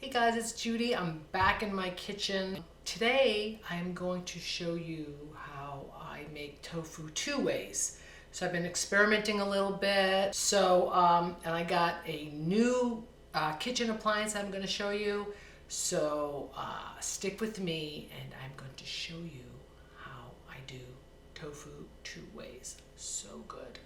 Hey guys, it's Judy. I'm back in my kitchen. Today I'm going to show you how I make tofu two ways. So I've been experimenting a little bit. And I got a new kitchen appliance I'm going to show you. So stick with me and I'm going to show you how I do tofu two ways. So good.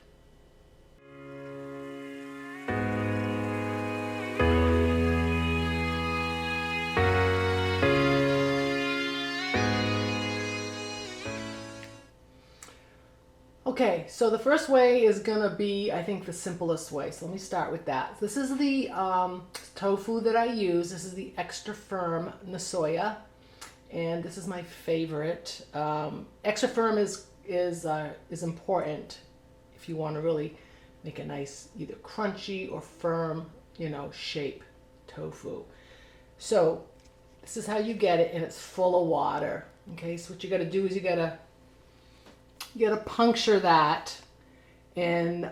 Okay, so the first way is gonna be, I think, the simplest way. So let me start with that. This is the tofu that I use. This is the extra firm soya, and this is my favorite. Extra firm is important if you want to really make a nice either crunchy or firm, shape tofu. So this is how you get it, and it's full of water. Okay, so what you got to do is you got to puncture that and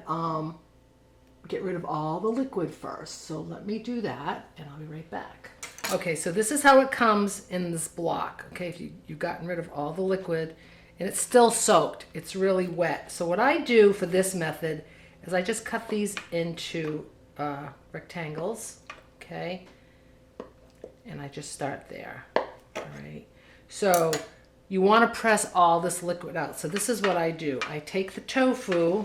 get rid of all the liquid first. So let me do that and I'll be right back. Okay, so this is how it comes in this block. Okay, if you've gotten rid of all the liquid and it's still soaked, it's really wet. So what I do for this method is I just cut these into rectangles, okay? And I just start there, all right? So you want to press all this liquid out. So this is what I do. I take the tofu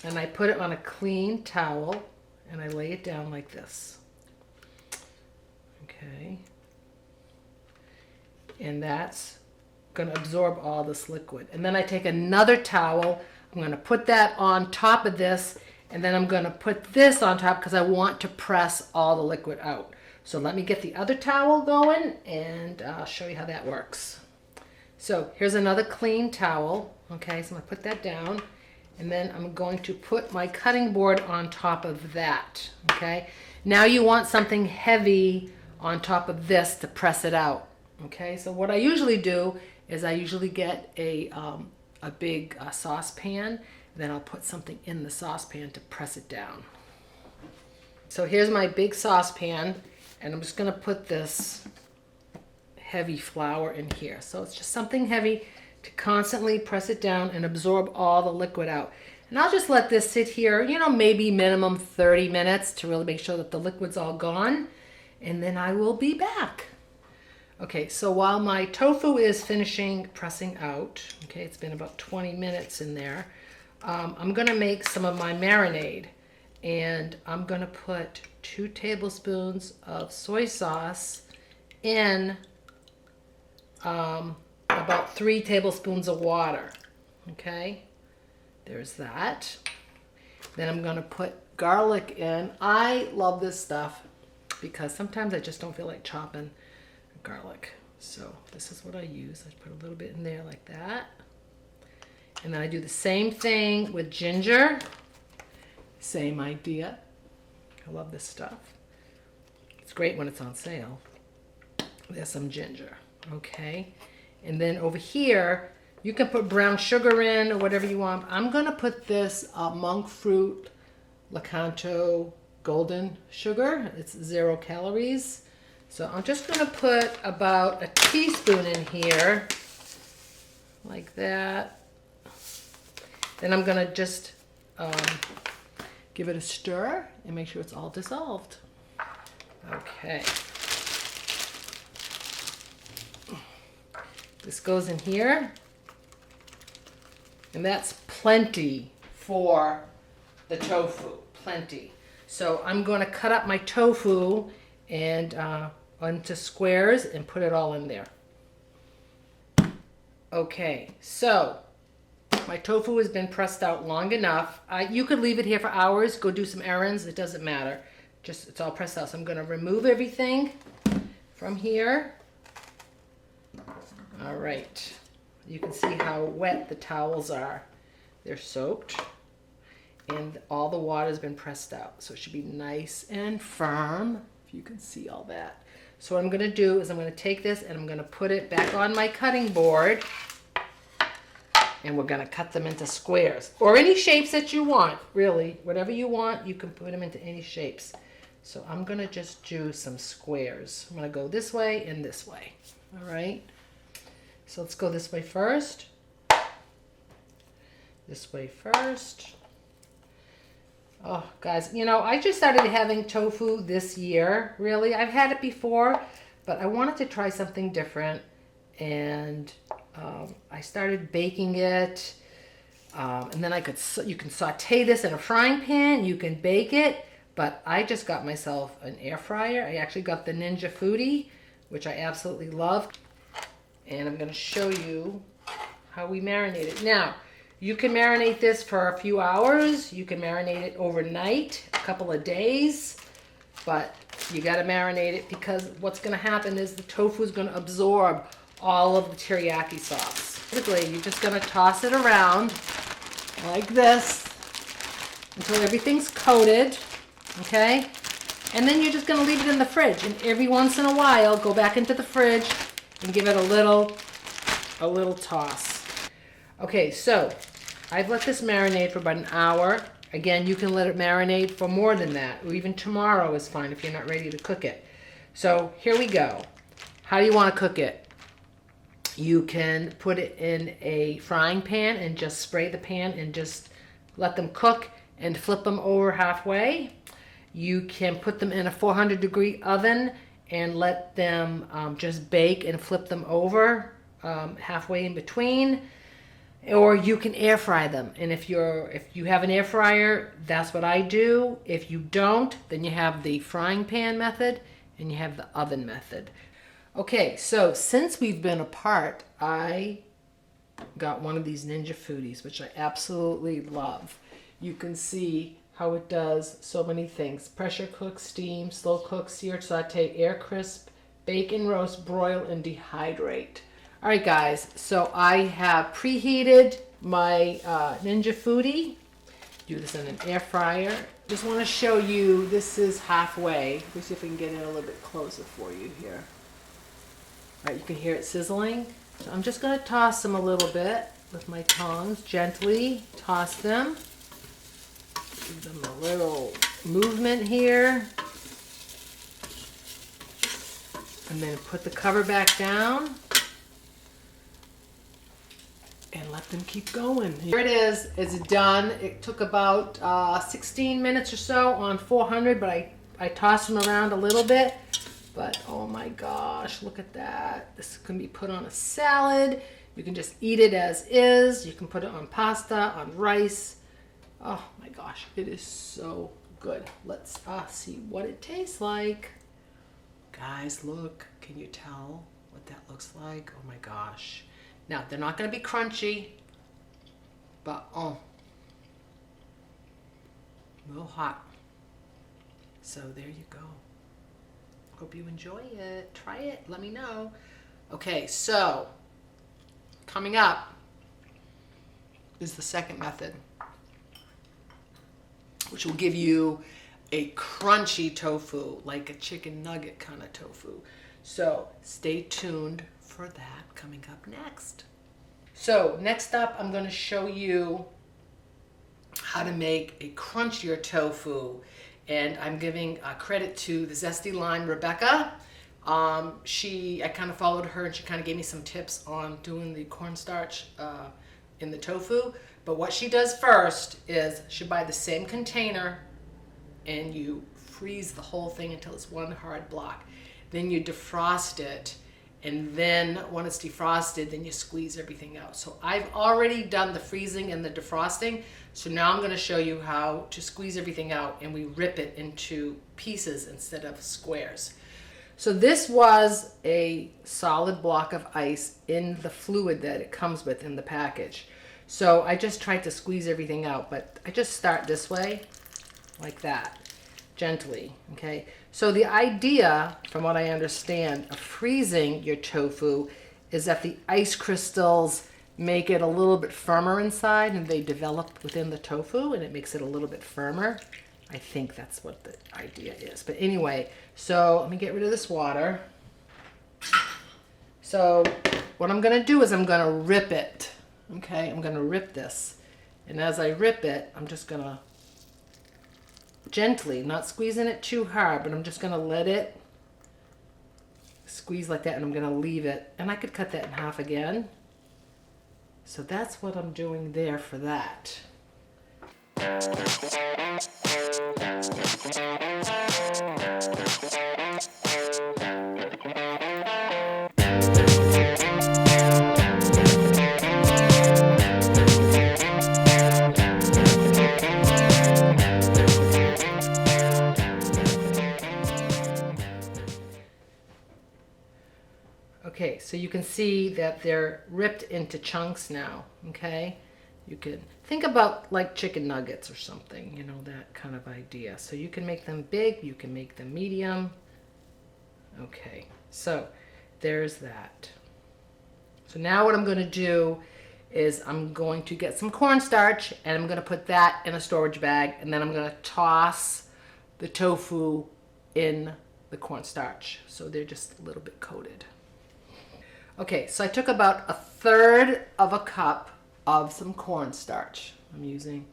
and I put it on a clean towel and I lay it down like this. Okay. And that's going to absorb all this liquid. And then I take another towel. I'm going to put that on top of this, and then I'm going to put this on top because I want to press all the liquid out. So let me get the other towel going and I'll show you how that works. So here's another clean towel. Okay, so I'm going to put that down and then I'm going to put my cutting board on top of that. Okay, now you want something heavy on top of this to press it out. Okay, so what I usually do is I usually get a big saucepan, then I'll put something in the saucepan to press it down. So here's my big saucepan. And I'm just going to put this heavy flour in here. So it's just something heavy to constantly press it down and absorb all the liquid out. And I'll just let this sit here, maybe minimum 30 minutes to really make sure that the liquid's all gone. And then I will be back. Okay, so while my tofu is finishing pressing out, okay, it's been about 20 minutes in there, I'm going to make some of my marinade. And I'm going to put 2 tablespoons of soy sauce in about 3 tablespoons of water. Okay, there's that. Then I'm going to put garlic in. I love this stuff because sometimes I just don't feel like chopping garlic. So this is what I use. I put a little bit in there like that. And then I do the same thing with ginger. Same idea. I love this stuff. It's great when it's on sale. There's some ginger. Okay. And then over here, you can put brown sugar in or whatever you want. I'm going to put this monk fruit Lakanto golden sugar. It's 0 calories. So I'm just going to put about a teaspoon in here. Like that. Then I'm going to just give it a stir and make sure it's all dissolved. Okay. This goes in here. And that's plenty for the tofu. Plenty. So I'm going to cut up my tofu and into squares and put it all in there. Okay, so my tofu has been pressed out long enough. You could leave it here for hours, go do some errands, it doesn't matter. Just, it's all pressed out. So I'm going to remove everything from here. All right. You can see how wet the towels are. They're soaked. And all the water has been pressed out. So it should be nice and firm, if you can see all that. So what I'm going to do is I'm going to take this and I'm going to put it back on my cutting board. And we're going to cut them into squares or any shapes that you want, really. Whatever you want, you can put them into any shapes. So I'm gonna just do some squares. I'm gonna go this way and this way. All right. So let's go this way first. This way first. Oh, guys, you know, I just started having tofu this year, really. I've had it before, but I wanted to try something different. And I started baking it. And then you can saute this in a frying pan. You can bake it. But I just got myself an air fryer. I actually got the Ninja Foodie, which I absolutely love. And I'm going to show you how we marinate it. Now, you can marinate this for a few hours. You can marinate it overnight, a couple of days. But you got to marinate it because what's going to happen is the tofu is going to absorb all of the teriyaki sauce. Basically, you're just going to toss it around like this until everything's coated, okay? And then you're just going to leave it in the fridge. And every once in a while, go back into the fridge and give it a little toss. Okay, so I've let this marinate for about an hour. Again, you can let it marinate for more than that, or even tomorrow is fine if you're not ready to cook it. So here we go. How do you want to cook it? You can put it in a frying pan and just spray the pan and just let them cook and flip them over halfway. You can put them in a 400-degree oven and let them just bake and flip them over halfway in between. Or you can air fry them. And if you have an air fryer, that's what I do. If you don't, then you have the frying pan method and you have the oven method. Okay, so since we've been apart, I got one of these Ninja Foodies, which I absolutely love. You can see how it does so many things. Pressure cook, steam, slow cook, sear, saute, air crisp, bake and roast, broil, and dehydrate. All right, guys, so I have preheated my Ninja Foodie. Do this in an air fryer. Just want to show you, this is halfway. Let me see if we can get in a little bit closer for you here. All right, you can hear it sizzling. So I'm just going to toss them a little bit with my tongs. Gently toss them. Give them a little movement here. And then put the cover back down. And let them keep going. Here it is. It's done. It took about 16 minutes or so on 400, but I tossed them around a little bit. But oh my gosh, look at that. This can be put on a salad. You can just eat it as is. You can put it on pasta, on rice. Oh my gosh, it is so good. Let's see what it tastes like. Guys, look. Can you tell what that looks like? Oh my gosh. Now, they're not going to be crunchy, but a little hot. So there you go. Hope you enjoy it. Try it. Let me know. Okay, so coming up is the second method, which will give you a crunchy tofu, like a chicken nugget kind of tofu. So stay tuned for that coming up next. So next up, I'm going to show you how to make a crunchier tofu. And I'm giving credit to the Zesty Lime Rebecca. I kind of followed her and she kind of gave me some tips on doing the cornstarch in the tofu. But what she does first is she buy the same container and you freeze the whole thing until it's one hard block. Then you defrost it. And then when it's defrosted, then you squeeze everything out. So I've already done the freezing and the defrosting. So now I'm going to show you how to squeeze everything out and we rip it into pieces instead of squares. So this was a solid block of ice in the fluid that it comes with in the package. So I just tried to squeeze everything out, but I just start this way, like that, gently, okay? So the idea, from what I understand, of freezing your tofu is that the ice crystals make it a little bit firmer inside and they develop within the tofu and it makes it a little bit firmer. I think that's what the idea is. But anyway, so let me get rid of this water. So what I'm going to do is I'm going to rip it. Okay, I'm going to rip this. And as I rip it, I'm just going to gently, not squeezing it too hard, but I'm just going to let it squeeze like that, and I'm going to leave it. And I could cut that in half again. So that's what I'm doing there for that. Okay, so you can see that they're ripped into chunks now, okay? You can think about like chicken nuggets or something, you know, that kind of idea. So you can make them big, you can make them medium. Okay, so there's that. So now what I'm going to do is I'm going to get some cornstarch and I'm going to put that in a storage bag, and then I'm going to toss the tofu in the cornstarch so they're just a little bit coated. Okay, so I took about 1/3 of a cup of some cornstarch. I'm using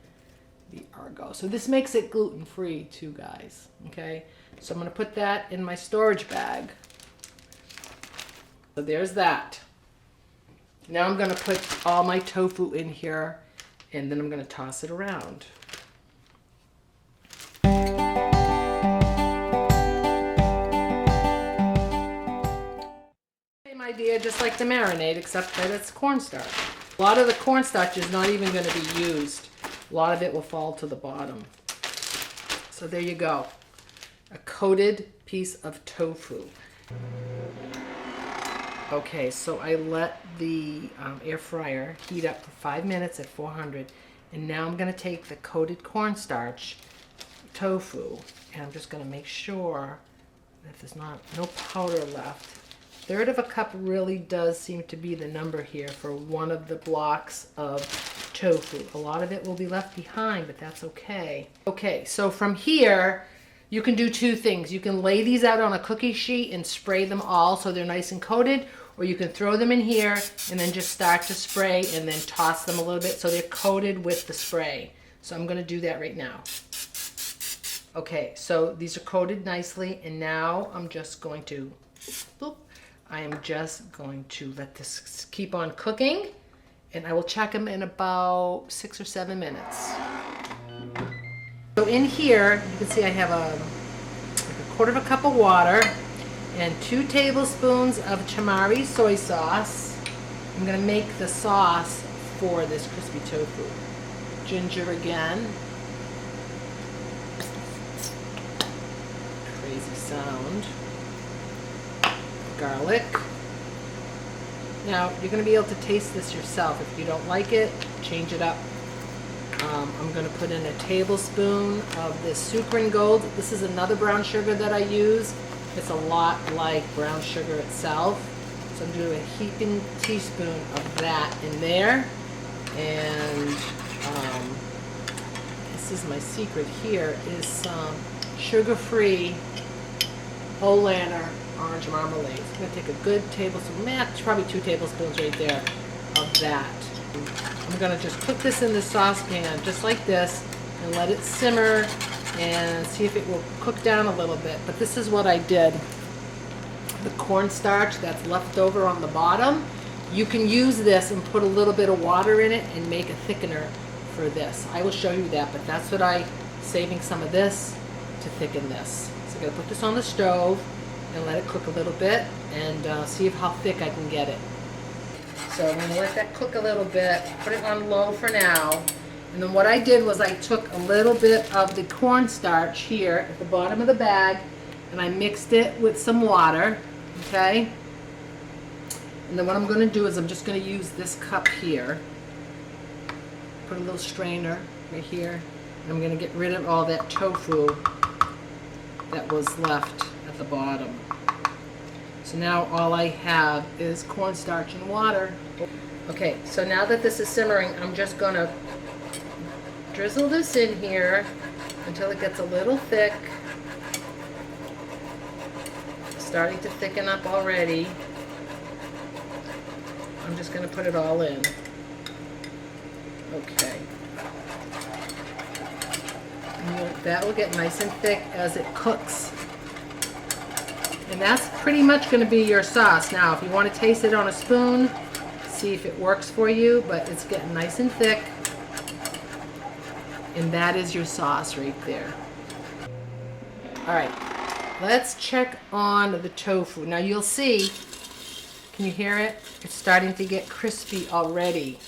the Argo. So this makes it gluten-free too, guys. Okay, so I'm going to put that in my storage bag. So there's that. Now I'm going to put all my tofu in here, and then I'm going to toss it around. Same idea, just like the marinade, except that it's cornstarch. A lot of the cornstarch is not even going to be used. A lot of it will fall to the bottom. So there you go. A coated piece of tofu. Okay, so I let the air fryer heat up for 5 minutes at 400, and now I'm going to take the coated cornstarch tofu, and I'm just going to make sure that there's no powder left. 1/3 of a cup really does seem to be the number here for one of the blocks of tofu. A lot of it will be left behind, but that's okay. Okay, so from here, you can do two things. You can lay these out on a cookie sheet and spray them all so they're nice and coated, or you can throw them in here and then just start to spray and then toss them a little bit so they're coated with the spray. So I'm going to do that right now. Okay, so these are coated nicely, and now I'm just going to, I am just going to let this keep on cooking, and I will check them in about 6 or 7 minutes. So in here, you can see I have like 1/4 cup of water and 2 tablespoons of Tamari soy sauce. I'm going to make the sauce for this crispy tofu. Ginger again. Crazy sound. Garlic. Now, you're going to be able to taste this yourself. If you don't like it, change it up. I'm going to put in a tablespoon of this Sucrin Gold. This is another brown sugar that I use. It's a lot like brown sugar itself. So I'm doing a heaping teaspoon of that in there. And this is my secret here, is some sugar-free Olander orange marmalade. So I'm going to take a good tablespoon, probably 2 tablespoons right there of that. I'm going to just put this in the saucepan just like this and let it simmer and see if it will cook down a little bit. But this is what I did. The cornstarch that's left over on the bottom, you can use this and put a little bit of water in it and make a thickener for this. I will show you that, but that's what saving some of this to thicken this. So I'm going to put this on the stove and let it cook a little bit and see how thick I can get it. So I'm going to let that cook a little bit, put it on low for now. And then what I did was I took a little bit of the cornstarch here at the bottom of the bag and I mixed it with some water, okay? And then what I'm going to do is I'm just going to use this cup here, put a little strainer right here, and I'm going to get rid of all that tofu that was left at the bottom. So now all I have is cornstarch and water. Okay, so now that this is simmering, I'm just going to drizzle this in here until it gets a little thick. It's starting to thicken up already. I'm just going to put it all in. Okay. That will get nice and thick as it cooks. And that's pretty much going to be your sauce. Now, if you want to taste it on a spoon, see if it works for you, but it's getting nice and thick. And that is your sauce right there. All right, let's check on the tofu. Now you'll see, can you hear it? It's starting to get crispy already.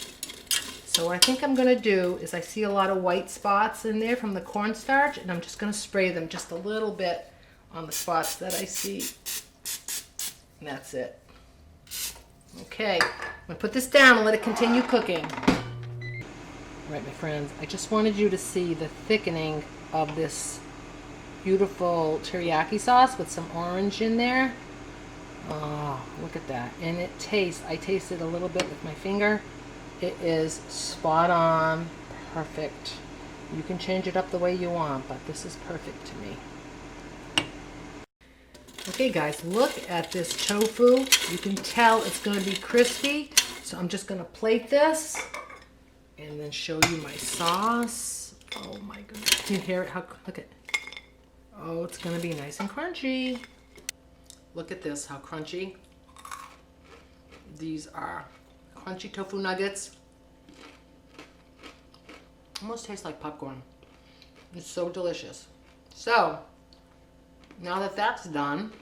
So what I think I'm gonna do is I see a lot of white spots in there from the cornstarch, and I'm just gonna spray them just a little bit on the spots that I see. And that's it. Okay, I'm gonna put this down and let it continue cooking. All right, my friends, I just wanted you to see the thickening of this beautiful teriyaki sauce with some orange in there. Oh, look at that. And it tastes, I tasted a little bit with my finger. It is spot on, perfect. You can change it up the way you want, but this is perfect to me. Okay guys, look at this tofu. You can tell it's going to be crispy. So I'm just going to plate this and then show you my sauce. Oh my goodness. Can you hear it? Look at, oh, it's going to be nice and crunchy. Look at this, how crunchy. These are crunchy tofu nuggets. Almost tastes like popcorn. It's so delicious. So, now that that's done,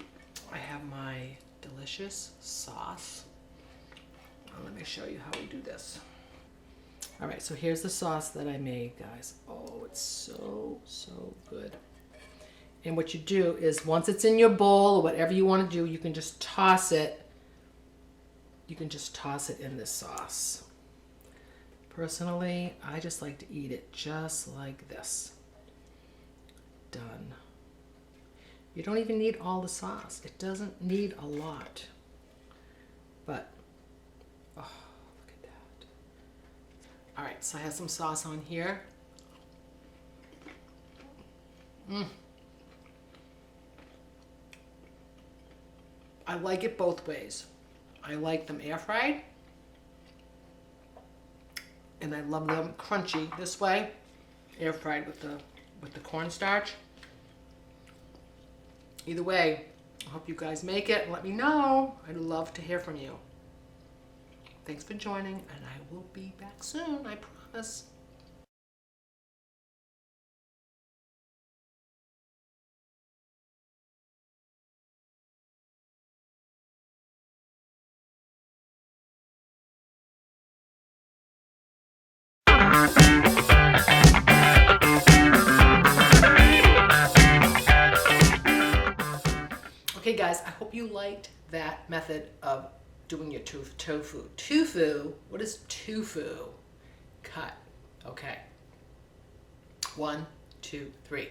I have my delicious sauce. Let me show you how we do this. All right, so here's the sauce that I made, guys. Oh, it's so, so good. And what you do is once it's in your bowl or whatever you want to do, you can just toss it. You can just toss it in this sauce. Personally, I just like to eat it just like this. Done. You don't even need all the sauce. It doesn't need a lot. But, oh, look at that. All right, so I have some sauce on here. I like it both ways. I like them air fried, and I love them crunchy this way, air fried with the cornstarch. Either way, I hope you guys make it and let me know. I'd love to hear from you. Thanks for joining, and I will be back soon, I promise. Okay guys, I hope you liked that method of doing your tofu. Tofu, what is tofu? Cut. Okay. 1, 2, 3.